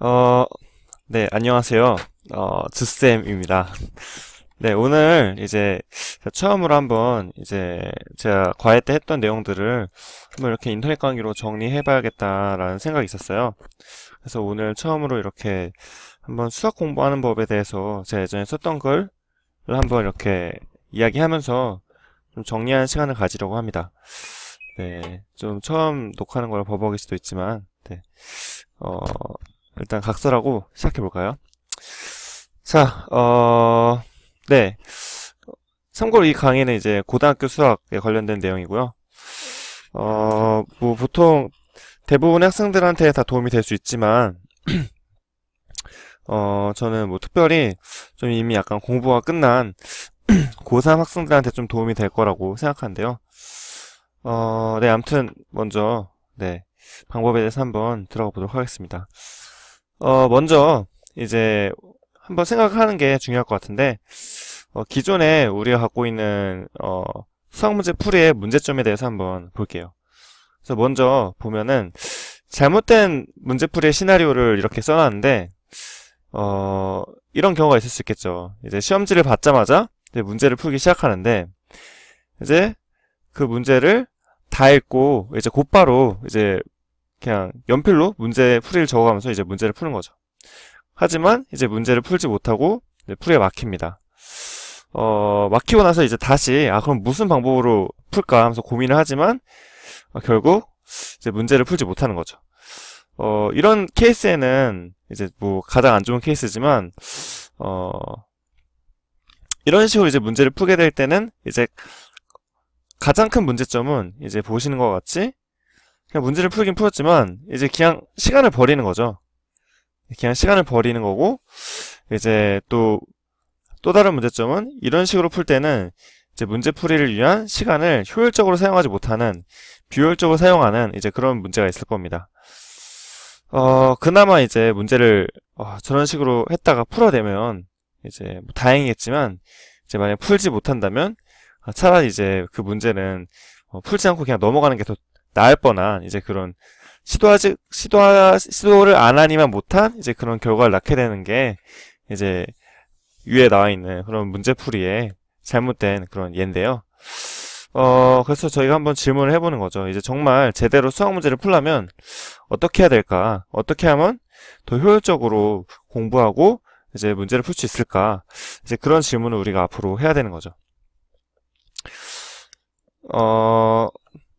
어, 네, 안녕하세요. 주쌤입니다. 네, 오늘 이제 처음으로 한번 이제 제가 과외 때 했던 내용들을 한번 이렇게 인터넷 강의로 정리해봐야겠다라는 생각이 있었어요. 그래서 오늘 처음으로 이렇게 한번 수학 공부하는 법에 대해서 제가 예전에 썼던 걸 한번 이렇게 이야기하면서 좀 정리하는 시간을 가지려고 합니다. 네, 좀 처음 녹화하는 거라 버벅일 수도 있지만, 네. 어, 일단 각설하고 시작해볼까요? 자, 네. 참고로 이 강의는 이제 고등학교 수학에 관련된 내용이고요. 뭐 보통 대부분의 학생들한테 다 도움이 될 수 있지만, 저는 뭐 특별히 좀 이미 약간 공부가 끝난 고3 학생들한테 좀 도움이 될 거라고 생각하는데요. 네, 아무튼 먼저, 네, 방법에 대해서 한번 들어가 보도록 하겠습니다. 먼저 이제 한번 생각하는 게 중요할 것 같은데, 기존에 우리가 갖고 있는 수학 문제 풀이의 문제점에 대해서 한번 볼게요. 그래서 먼저 보면은 잘못된 문제 풀이의 시나리오를 이렇게 써놨는데, 이런 경우가 있을 수 있겠죠. 이제 시험지를 받자마자 이제 문제를 풀기 시작하는데, 이제 그 문제를 다 읽고 이제 곧바로 이제 그냥 연필로 문제 풀이를 적어가면서 이제 문제를 푸는 거죠. 하지만 이제 문제를 풀지 못하고 이제 풀이가 막힙니다. 막히고 나서 이제 다시 그럼 무슨 방법으로 풀까 하면서 고민을 하지만 결국 이제 문제를 풀지 못하는 거죠. 이런 케이스에는 이제 뭐 가장 안 좋은 케이스지만 이런 식으로 이제 문제를 풀게 될 때는 이제 가장 큰 문제점은 이제 보시는 것 같이 그냥 문제를 풀긴 풀었지만 이제 그냥 시간을 버리는 거죠. 그냥 시간을 버리는 거고 이제 또 다른 문제점은 이런 식으로 풀 때는 이제 문제 풀이를 위한 시간을 효율적으로 사용하지 못하는 비효율적으로 사용하는 이제 그런 문제가 있을 겁니다. 그나마 이제 문제를 저런 식으로 했다가 풀어내면 이제 뭐 다행이겠지만 이제 만약 풀지 못한다면 차라리 이제 그 문제는 풀지 않고 그냥 넘어가는 게 더 나을 뻔한 이제 그런 시도를 안 하니만 못한 이제 그런 결과를 낳게 되는 게 이제 위에 나와 있는 그런 문제풀이의 잘못된 그런 예인데요. 그래서 저희가 한번 질문을 해보는 거죠. 이제 정말 제대로 수학 문제를 풀려면 어떻게 해야 될까? 어떻게 하면 더 효율적으로 공부하고 이제 문제를 풀 수 있을까? 이제 그런 질문을 우리가 앞으로 해야 되는 거죠.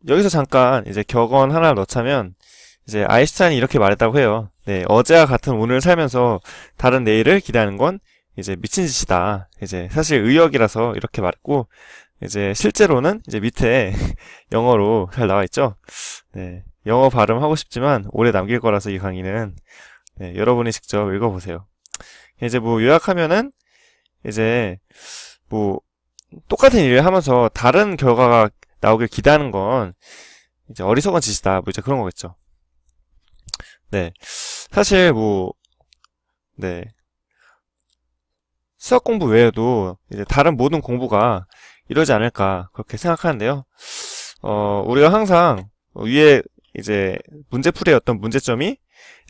여기서 잠깐 이제 격언 하나를 넣자면 이제 아인슈타인이 이렇게 말했다고 해요. 네, 어제와 같은 오늘을 살면서 다른 내일을 기대하는 건 이제 미친 짓이다. 이제 사실 의역이라서 이렇게 말했고 이제 실제로는 이제 밑에 영어로 잘 나와 있죠. 네, 영어 발음 하고 싶지만 오래 남길 거라서 이 강의는 네, 여러분이 직접 읽어보세요. 이제 뭐 요약하면은 이제 뭐 똑같은 일을 하면서 다른 결과가 나오길 기대하는 건 이제 어리석은 짓이다. 뭐 이제 그런 거겠죠. 네. 사실 뭐, 네. 수학 공부 외에도 이제 다른 모든 공부가 이러지 않을까 그렇게 생각하는데요. 우리가 항상 위에 이제 문제풀이의 어떤 문제점이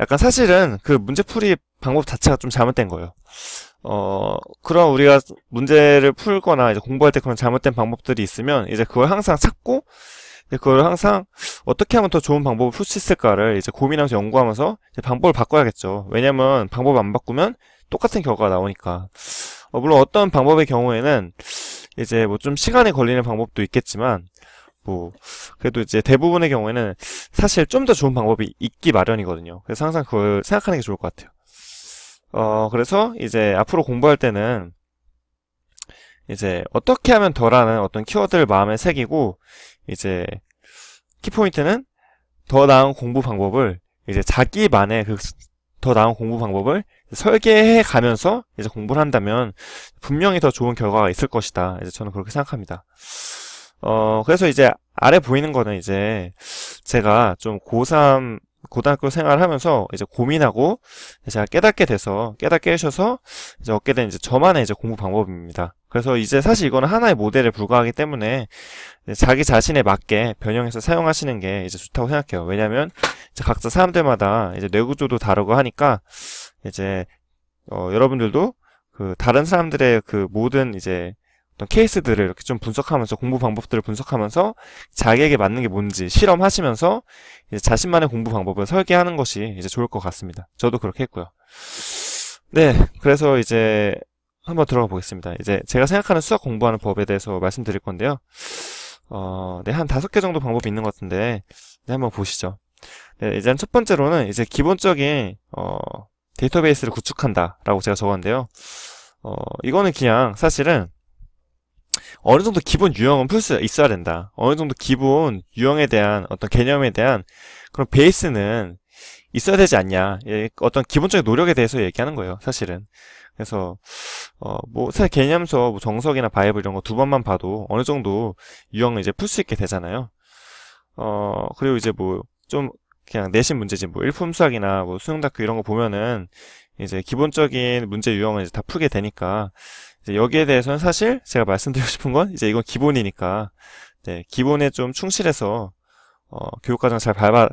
약간 사실은 그 문제풀이 방법 자체가 좀 잘못된 거예요. 그런 우리가 문제를 풀거나 이제 공부할 때 그런 잘못된 방법들이 있으면 이제 그걸 항상 찾고 그걸 항상 어떻게 하면 더 좋은 방법을 풀 수 있을까를 이제 고민하면서 연구하면서 이제 방법을 바꿔야겠죠. 왜냐면 방법을 안 바꾸면 똑같은 결과가 나오니까. 물론 어떤 방법의 경우에는 이제 뭐 좀 시간이 걸리는 방법도 있겠지만 뭐 그래도 이제 대부분의 경우에는 사실 좀 더 좋은 방법이 있기 마련이거든요. 그래서 항상 그걸 생각하는 게 좋을 것 같아요. 그래서 이제 앞으로 공부할 때는 이제 어떻게 하면 더라는 어떤 키워드를 마음에 새기고 이제 키포인트는 더 나은 공부 방법을 이제 자기만의 그 더 나은 공부 방법을 설계해 가면서 이제 공부를 한다면 분명히 더 좋은 결과가 있을 것이다. 이제 저는 그렇게 생각합니다. 그래서 이제 아래 보이는 거는 이제 제가 좀 고3 고등학교 생활을 하면서 이제 고민하고 제가 깨닫게 되셔서 이제 얻게 된 이제 저만의 이제 공부 방법입니다. 그래서 이제 사실 이거는 하나의 모델에 불과하기 때문에 자기 자신에 맞게 변형해서 사용하시는 게 이제 좋다고 생각해요. 왜냐면 이제 각자 사람들마다 이제 뇌구조도 다르고 하니까 이제 여러분들도 그 다른 사람들의 그 모든 이제 어떤 케이스들을 이렇게 좀 분석하면서 공부 방법들을 분석하면서 자기에게 맞는 게 뭔지 실험하시면서 이제 자신만의 공부 방법을 설계하는 것이 이제 좋을 것 같습니다. 저도 그렇게 했고요. 네, 그래서 이제 한번 들어가 보겠습니다. 이제 제가 생각하는 수학 공부하는 법에 대해서 말씀드릴 건데요. 네, 한 5개 정도 방법이 있는 것 같은데, 네, 한번 보시죠. 네, 일단 첫 번째로는 이제 기본적인, 데이터베이스를 구축한다 라고 제가 적었는데요. 이거는 그냥 사실은 어느 정도 기본 유형은 풀 수 있어야 된다. 어느 정도 기본 유형에 대한 어떤 개념에 대한 그런 베이스는 있어야 되지 않냐. 예, 어떤 기본적인 노력에 대해서 얘기하는 거예요, 사실은. 그래서 뭐 사실 개념서, 뭐 정석이나 바이블 이런 거 2번만 봐도 어느 정도 유형을 이제 풀 수 있게 되잖아요. 그리고 이제 뭐 좀 그냥 내신 문제집, 뭐 일품 수학이나 뭐 수능 다큐 이런 거 보면은 이제 기본적인 문제 유형을 이제 다 풀게 되니까 이제 여기에 대해서는 사실 제가 말씀드리고 싶은 건 이제 이건 기본이니까 네, 기본에 좀 충실해서 교육과정 잘 밟아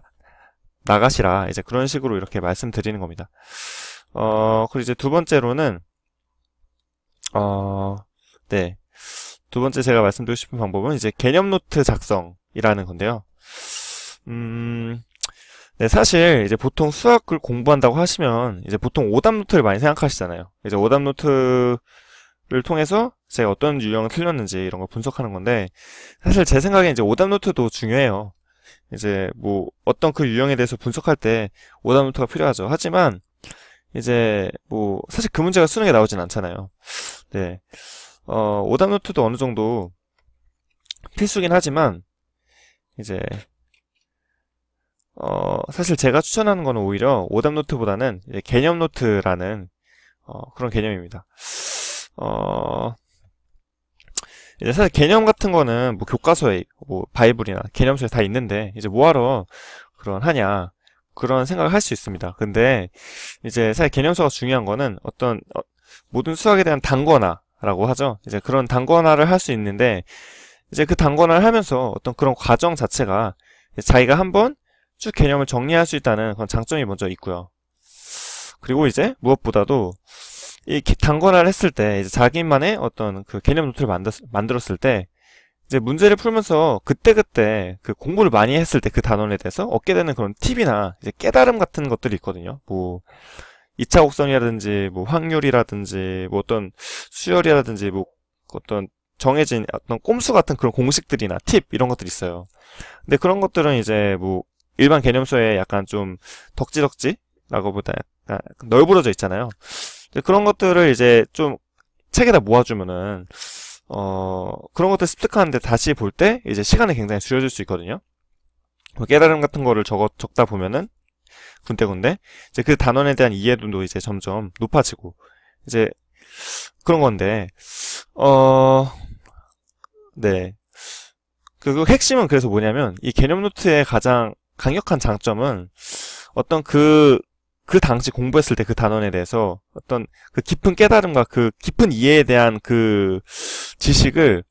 나가시라 이제 그런 식으로 이렇게 말씀드리는 겁니다. 그리고 이제 두 번째로는 네, 두 번째 제가 말씀드리고 싶은 방법은 이제 개념 노트 작성이라는 건데요. 네, 사실 이제 보통 수학을 공부한다고 하시면 이제 보통 오답 노트를 많이 생각하시잖아요. 이제 오답 노트를 통해서 제가 어떤 유형을 틀렸는지 이런 걸 분석하는 건데 사실 제 생각에 이제 오답 노트도 중요해요. 이제 뭐 어떤 그 유형에 대해서 분석할 때 오답 노트가 필요하죠. 하지만 이제 뭐 사실 그 문제가 수능에 나오진 않잖아요. 네, 오답 노트도 어느 정도 필수긴 하지만 이제 사실 제가 추천하는 거는 오히려 오답 노트보다는 개념 노트라는 그런 개념입니다. 이제 사실 개념 같은 거는 뭐 교과서에 뭐 바이블이나 개념서에 다 있는데 이제 뭐하러 그런 하냐 그런 생각을 할 수 있습니다. 근데 이제 사실 개념서가 중요한 거는 어떤 모든 수학에 대한 단권화라고 하죠. 이제 그런 단권화를 할 수 있는데 이제 그 단권화를 하면서 어떤 그런 과정 자체가 자기가 한번 쭉 개념을 정리할 수 있다는 그런 장점이 먼저 있고요. 그리고 이제 무엇보다도 이 단권화를 했을 때 이제 자기만의 어떤 그 개념 노트를 만들었을 때 이제 문제를 풀면서 그때그때 그 공부를 많이 했을 때 그 단원에 대해서 얻게 되는 그런 팁이나 이제 깨달음 같은 것들이 있거든요. 뭐 2차 곡선이라든지 뭐 확률이라든지 뭐 어떤 수열이라든지 뭐 어떤 정해진 어떤 꼼수 같은 그런 공식들이나 팁 이런 것들이 있어요. 근데 그런 것들은 이제 뭐 일반 개념서에 약간 좀 덕지덕지라고 보다 약간 널브러져 있잖아요. 그런 것들을 이제 좀 책에다 모아주면은 그런 것들 습득하는데 다시 볼 때 이제 시간이 굉장히 줄여질 수 있거든요. 뭐 깨달음 같은 거를 적다 보면은 군데군데 이제 그 단원에 대한 이해도도 이제 점점 높아지고 이제 그런 건데 네. 그 핵심은 그래서 뭐냐면 이 개념 노트의 가장 강력한 장점은 어떤 그 당시 공부했을 때 그 단원에 대해서 어떤 그 깊은 깨달음과 그 깊은 이해에 대한 그 지식을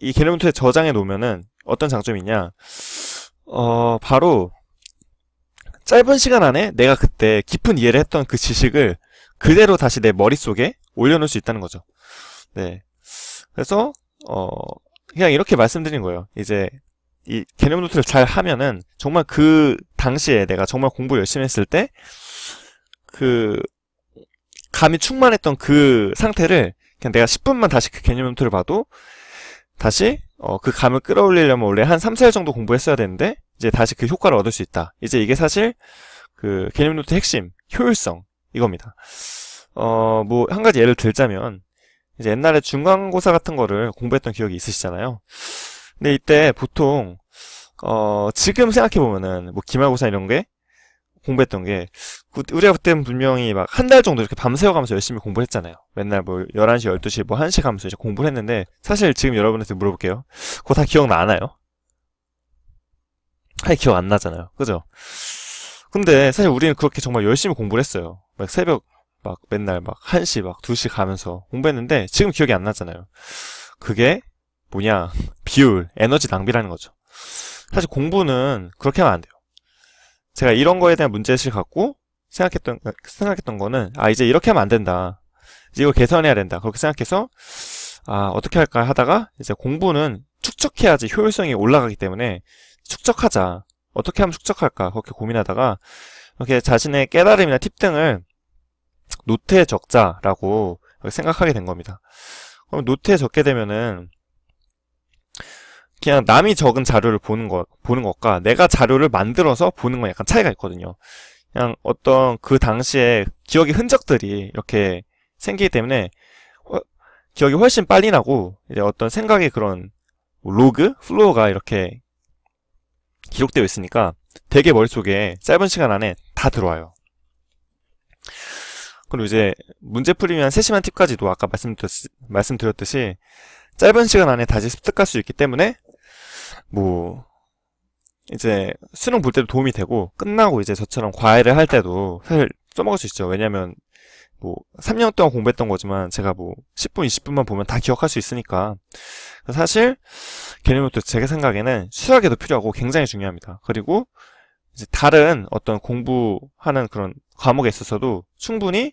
이 개념 노트에 저장해 놓으면은 어떤 장점이 있냐 바로 짧은 시간 안에 내가 그때 깊은 이해를 했던 그 지식을 그대로 다시 내 머릿속에 올려놓을 수 있다는 거죠. 네. 그래서 그냥 이렇게 말씀드린 거예요. 이제 이 개념 노트를 잘 하면은 정말 그 당시에 내가 정말 공부 열심히 했을 때 그 감이 충만했던 그 상태를 그냥 내가 10분만 다시 그 개념 노트를 봐도 다시 그 감을 끌어올리려면 원래 한 3, 4일 정도 공부했어야 되는데 이제 다시 그 효과를 얻을 수 있다. 이제 이게 사실 그 개념 노트 핵심, 효율성 이겁니다. 뭐 한 가지 예를 들자면 이제 옛날에 중간고사 같은 거를 공부했던 기억이 있으시잖아요. 근데 이때 보통 지금 생각해보면은 뭐 기말고사 이런 게 공부했던 게 우리가 그때는 분명히 막 한 달 정도 이렇게 밤새워가면서 열심히 공부를 했잖아요. 맨날 뭐 11시, 12시 뭐 1시 가면서 이제 공부를 했는데 사실 지금 여러분한테 물어볼게요. 그거 다 기억나나요? 아예 기억 안 나잖아요. 그죠? 근데 사실 우리는 그렇게 정말 열심히 공부를 했어요. 막 새벽 막 맨날 막 1시 막 2시 가면서 공부했는데 지금 기억이 안 나잖아요. 그게 뭐냐? 비율, 에너지 낭비라는 거죠. 사실 공부는 그렇게 하면 안 돼요. 제가 이런 거에 대한 문제의식을 갖고 생각했던 거는, 아, 이제 이렇게 하면 안 된다. 이제 이거 개선해야 된다. 그렇게 생각해서, 아, 어떻게 할까 하다가, 이제 공부는 축적해야지 효율성이 올라가기 때문에, 축적하자. 어떻게 하면 축적할까? 그렇게 고민하다가, 이렇게 자신의 깨달음이나 팁 등을 노트에 적자라고 생각하게 된 겁니다. 그럼 노트에 적게 되면은, 그냥 남이 적은 자료를 보는 것과 내가 자료를 만들어서 보는 건 약간 차이가 있거든요. 그냥 어떤 그 당시에 기억의 흔적들이 이렇게 생기기 때문에 기억이 훨씬 빨리 나고 이제 어떤 생각의 그런 로그, 플로우가 이렇게 기록되어 있으니까 되게 머릿속에 짧은 시간 안에 다 들어와요. 그리고 이제 문제풀이 위한 세심한 팁까지도 아까 말씀드렸듯이 짧은 시간 안에 다시 습득할 수 있기 때문에 뭐 이제 수능 볼 때도 도움이 되고 끝나고 이제 저처럼 과외를 할 때도 사실 써먹을 수 있죠. 왜냐면 뭐 3년 동안 공부했던 거지만 제가 뭐 10분, 20분만 보면 다 기억할 수 있으니까 사실 개념노트 제 생각에는 수학에도 필요하고 굉장히 중요합니다. 그리고 이제 다른 어떤 공부하는 그런 과목에 있어서도 충분히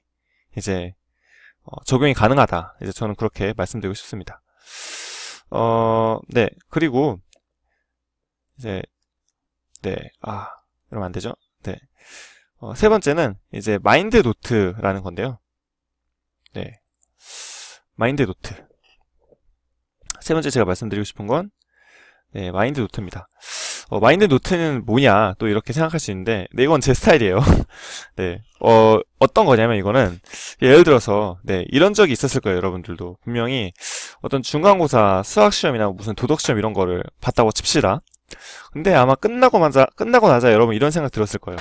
이제 적용이 가능하다. 이제 저는 그렇게 말씀드리고 싶습니다. 네. 그리고 이제 이러면 안 되죠? 네. 세 번째는 이제 마인드 노트라는 건데요. 네. 마인드 노트. 세 번째 제가 말씀드리고 싶은 건 네, 마인드 노트입니다. 마인드 노트는 뭐냐 또 이렇게 생각할 수 있는데 네, 이건 제 스타일이에요. 네. 어떤 거냐면 이거는 예를 들어서 네, 이런 적이 있었을 거예요. 여러분들도 분명히 어떤 중간고사 수학 시험이나 무슨 도덕 시험 이런 거를 봤다고 칩시다. 근데 아마 끝나고 나자 여러분 이런 생각 들었을 거예요.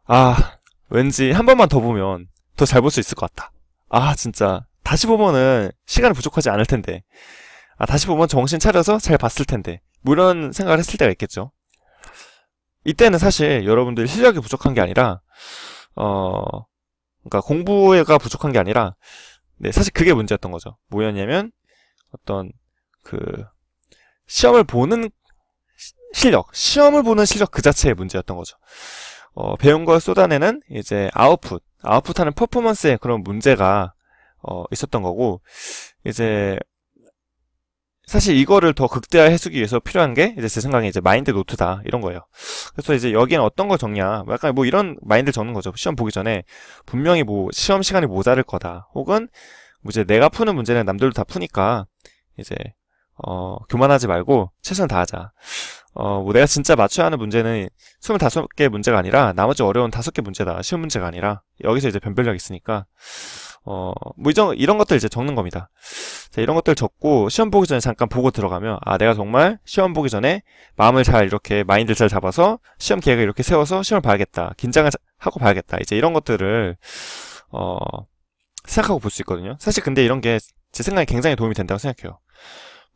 아, 왠지 한 번만 더 보면 더 잘 볼 수 있을 것 같다. 아, 진짜 다시 보면은 시간이 부족하지 않을 텐데. 아, 다시 보면 정신 차려서 잘 봤을 텐데. 뭐 이런 생각을 했을 때가 있겠죠. 이때는 사실 여러분들 실력이 부족한 게 아니라 그러니까 공부가 부족한 게 아니라 네, 사실 그게 문제였던 거죠. 뭐였냐면 어떤 그 시험을 보는 시험을 보는 실력 그 자체의 문제였던 거죠. 배운 걸 쏟아내는 이제 아웃풋하는 퍼포먼스에 그런 문제가 있었던 거고 이제 사실 이거를 더 극대화해주기 위해서 필요한 게 이제 제 생각에 이제 마인드 노트다 이런 거예요. 그래서 이제 여기는 어떤 걸 적냐, 약간 뭐 이런 마인드를 적는 거죠. 시험 보기 전에 분명히 뭐 시험 시간이 모자랄 거다, 혹은 뭐 이제 내가 푸는 문제는 남들도 다 푸니까 이제 교만하지 말고 최선을 다하자. 뭐 내가 진짜 맞춰야 하는 문제는 25개 문제가 아니라 나머지 어려운 5개 문제다. 쉬운 문제가 아니라 여기서 이제 변별력이 있으니까 뭐 이런 것들 이제 적는 겁니다. 자, 이런 것들 적고 시험 보기 전에 잠깐 보고 들어가면 아, 내가 정말 시험 보기 전에 마음을 잘 이렇게 마인드를 잘 잡아서 시험 계획을 이렇게 세워서 시험을 봐야겠다. 긴장을 하고 봐야겠다. 이제 이런 것들을 생각하고 볼 수 있거든요. 사실 근데 이런 게 제 생각에 굉장히 도움이 된다고 생각해요.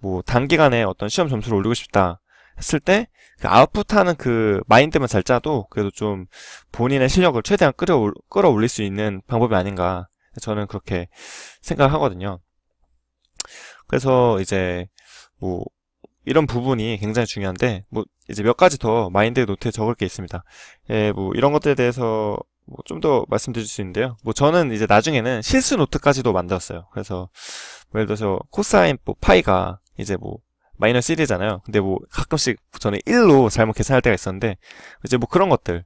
뭐 단기간에 어떤 시험 점수를 올리고 싶다 했을 때 그 아웃풋하는 그 마인드만 잘 짜도 그래도 좀 본인의 실력을 최대한 끌어올릴 수 있는 방법이 아닌가, 저는 그렇게 생각하거든요. 그래서 이제 뭐 이런 부분이 굉장히 중요한데 뭐 이제 몇 가지 더 마인드 노트에 적을 게 있습니다. 예, 뭐 이런 것들에 대해서 뭐 좀 더 말씀드릴 수 있는데요. 뭐 저는 이제 나중에는 실수 노트까지도 만들었어요. 그래서 뭐 예를 들어서 코사인 뭐 파이가 이제 뭐 마이너스 1이잖아요. 근데 뭐 가끔씩 저는 1로 잘못 계산할 때가 있었는데 이제 뭐 그런 것들도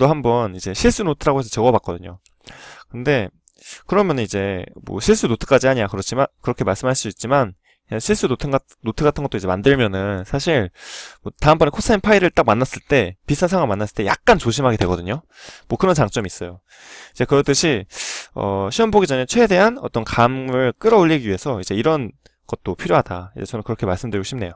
한번 이제 실수 노트라고 해서 적어봤거든요. 근데 그러면 이제 뭐 실수 노트까지 하냐, 그렇지만 그렇게 말씀할 수 있지만 그냥 실수 노트 같은 것도 이제 만들면은 사실 뭐 다음번에 코사인 파이를 딱 만났을 때, 비슷한 상황 만났을 때 약간 조심하게 되거든요. 뭐 그런 장점이 있어요. 이제 그렇듯이 시험 보기 전에 최대한 어떤 감을 끌어올리기 위해서 이제 이런 것도 필요하다. 이제 저는 그렇게 말씀드리고 싶네요.